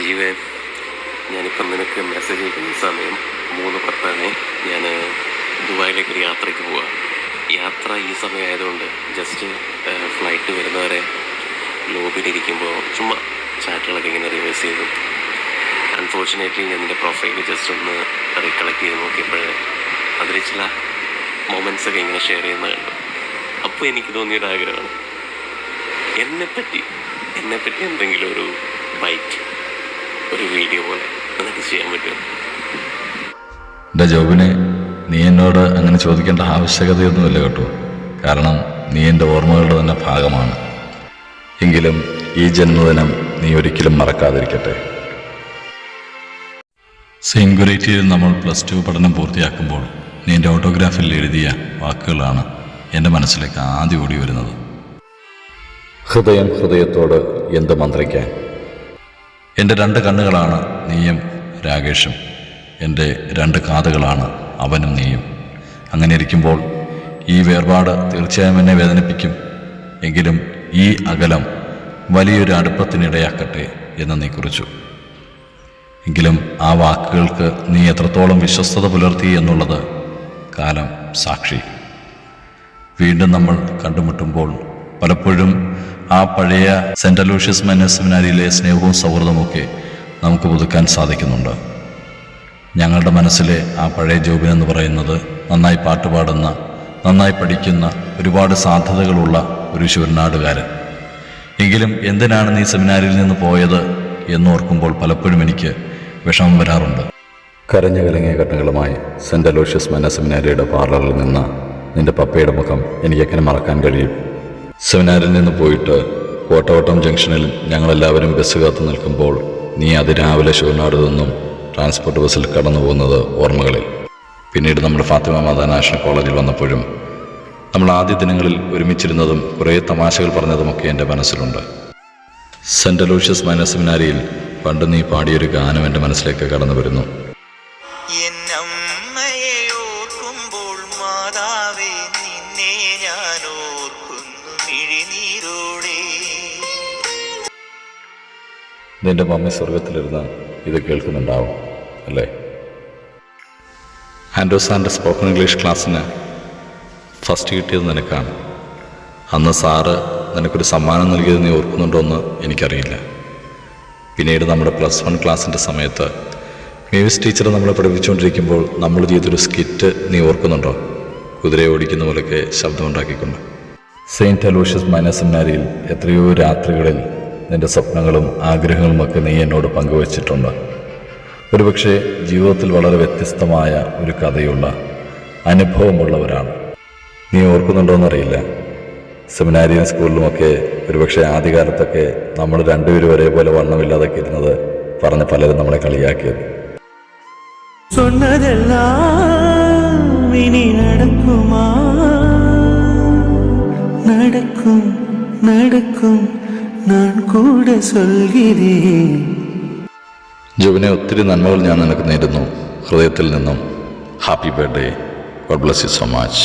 സജീവേ, ഞാനിപ്പം നിനക്ക് മെസ്സേജ് അയക്കുന്ന സമയം 3:10 ഞാൻ ദുബായിലേക്കൊരു യാത്രയ്ക്ക് പോവാം. യാത്ര ഈ സമയമായതുകൊണ്ട് ജസ്റ്റ് ഫ്ലൈറ്റ് വരുന്നവരെ ലോബിയിലിരിക്കുമ്പോൾ ചുമ്മാ ചാറ്റുകളൊക്കെ ഇങ്ങനെ റിവേഴ്സ് ചെയ്തു. അൺഫോർച്ചുനേറ്റ്ലി ഞാൻ എൻ്റെ പ്രൊഫൈൽ ജസ്റ്റ് ഒന്ന് റീകളക്ട് ചെയ്ത് നോക്കിയപ്പോൾ അതിൽ ചില മൊമെൻറ്റ്സൊക്കെ ഇങ്ങനെ ഷെയർ ചെയ്യുന്ന കണ്ടു. അപ്പോൾ എനിക്ക് തോന്നിയൊരാഗ്രഹമാണ്, എന്നെപ്പറ്റി എന്തെങ്കിലും ഒരു ബൈറ്റ്, ഒരു വീഡിയോ പോലെ അതൊക്കെ ചെയ്യാൻ പറ്റുമോ? എൻ്റെ ജോബിനെ നീ എന്നോട് അങ്ങനെ ചോദിക്കേണ്ട ആവശ്യകതയൊന്നുമില്ല കേട്ടോ. കാരണം നീ എൻ്റെ ഓർമ്മകളുടെ തന്നെ ഭാഗമാണ്. എങ്കിലും ഈ ജന്മദിനം നീ ഒരിക്കലും മറക്കാതിരിക്കട്ടെ. സിംഗുലേറ്റിയിൽ നമ്മൾ +2 പഠനം പൂർത്തിയാക്കുമ്പോൾ നീ എൻ്റെ ഓട്ടോഗ്രാഫിൽ എഴുതിയ വാക്കുകളാണ് എൻ്റെ മനസ്സിലേക്ക് ആദ്യം ഓടി വരുന്നത്. ഹൃദയം ഹൃദയത്തോട് എന്ത് മന്ത്രിക്കാൻ. എൻ്റെ 2 കണ്ണുകളാണ് നീയും രാകേഷും, എൻ്റെ 2 കാതുകളാണ് അവനും നീയും. അങ്ങനെ ഇരിക്കുമ്പോൾ ഈ വേർപാട് തീർച്ചയായും എന്നെ വേദനിപ്പിക്കും. എങ്കിലും ഈ അകലം വലിയൊരു അടുപ്പത്തിനിടയാക്കട്ടെ എന്ന് നീ കുറിച്ചു. എങ്കിലും ആ വാക്കുകൾക്ക് നീ എത്രത്തോളം വിശ്വസ്തത പുലർത്തി എന്നുള്ളത് കാലം സാക്ഷി. വീണ്ടും നമ്മൾ കണ്ടുമുട്ടുമ്പോൾ പലപ്പോഴും ആ പഴയ സെൻ്റ് അലോഷ്യസ് മൈനർ സെമിനാരിയിലെ സ്നേഹവും സൗഹൃദമൊക്കെ നമുക്ക് പുതുക്കാൻ സാധിക്കുന്നുണ്ട്. ഞങ്ങളുടെ മനസ്സിലെ ആ പഴയ ജോബിനെന്ന് പറയുന്നത് നന്നായി പാട്ടുപാടുന്ന, നന്നായി പഠിക്കുന്ന, ഒരുപാട് സാധ്യതകളുള്ള ഒരു ശൂരനാടുകാരൻ. എങ്കിലും എന്തിനാണ് നീ സെമിനാരിയിൽ നിന്ന് പോയത് എന്നോർക്കുമ്പോൾ പലപ്പോഴും എനിക്ക് വിഷമം വരാറുണ്ട്. കരഞ്ഞു കലങ്ങിയ കണ്ണുകളുമായി സെൻ്റ് അലോഷ്യസ് മൈനർ സെമിനാരിയുടെ പാർലറിൽ നിന്ന് നിന്റെ പപ്പയുടെ മുഖം എനിക്കെങ്ങനെ മറക്കാൻ കഴിയും? സെമിനാരിൽ നിന്ന് പോയിട്ട് കോട്ടവട്ടം ജംഗ്ഷനിൽ ഞങ്ങളെല്ലാവരും ബസ് കാത്തു നിൽക്കുമ്പോൾ നീ അതിരാവിലെ ശൂരനാട് നിന്നും ട്രാൻസ്പോർട്ട് ബസ്സിൽ കടന്നു പോകുന്നത് ഓർമ്മകളിൽ. പിന്നീട് നമ്മുടെ ഫാത്തിമ മാതാ നാഷണൽ കോളേജിൽ വന്നപ്പോഴും നമ്മൾ ആദ്യ ദിനങ്ങളിൽ ഒരുമിച്ചിരുന്നതും കുറേ തമാശകൾ പറഞ്ഞതുമൊക്കെ എൻ്റെ മനസ്സിലുണ്ട്. സെൻ്റ് അലോഷ്യസ് മൈനർ സെമിനാരിയിൽ പണ്ട് നീ പാടിയൊരു ഗാനം എൻ്റെ മനസ്സിലേക്ക് കടന്നു വരുന്നു. നിന്റെ മമ്മി സ്വർഗത്തിലിരുന്ന് ഇത് കേൾക്കുന്നുണ്ടാവും അല്ലേ? ആൻഡ്രോസാൻ്റെ സ്പോക്കൺ ഇംഗ്ലീഷ് ക്ലാസ്സിന് ഫസ്റ്റ് കിട്ടിയത് നിനക്കാണ്. അന്ന് സാറ് നിനക്കൊരു സമ്മാനം നൽകിയത് നീ ഓർക്കുന്നുണ്ടോ എന്ന് എനിക്കറിയില്ല. പിന്നീട് നമ്മുടെ +1 ക്ലാസ്സിൻ്റെ സമയത്ത് മേവിസ് ടീച്ചർ നമ്മളെ പഠിപ്പിച്ചുകൊണ്ടിരിക്കുമ്പോൾ നമ്മൾ ചെയ്തൊരു സ്കിറ്റ് നീ ഓർക്കുന്നുണ്ടോ? കുതിരയെ ഓടിക്കുന്ന പോലെയൊക്കെ ശബ്ദമുണ്ടാക്കിക്കൊണ്ട്. സെയിൻറ്റ് അലോഷ്യസ് മൈനർ സെമിനാരിയിൽ എത്രയോ രാത്രികളിൽ നിൻ്റെ സ്വപ്നങ്ങളും ആഗ്രഹങ്ങളുമൊക്കെ നീ എന്നോട് പങ്കുവച്ചിട്ടുണ്ട്. ഒരുപക്ഷെ ജീവിതത്തിൽ വളരെ വ്യത്യസ്തമായ ഒരു കഥയുള്ള അനുഭവമുള്ളവരാണ്. നീ ഓർക്കുന്നുണ്ടോയെന്നറിയില്ല, സെമിനാരിയും സ്കൂളിലുമൊക്കെ ഒരുപക്ഷെ ആദ്യകാലത്തൊക്കെ നമ്മൾ 2 പേരും ഒരേപോലെ വണ്ണമില്ലാതൊക്കെ ഇരുന്നത് പറഞ്ഞ് പലരും നമ്മളെ കളിയാക്കിയത്. ജോബിനെ ഒത്തിരി നന്മകൾ ഞാൻ നിനക്ക് നേരുന്നു. ഹൃദയത്തിൽ നിന്നും happy birthday. God bless you so much.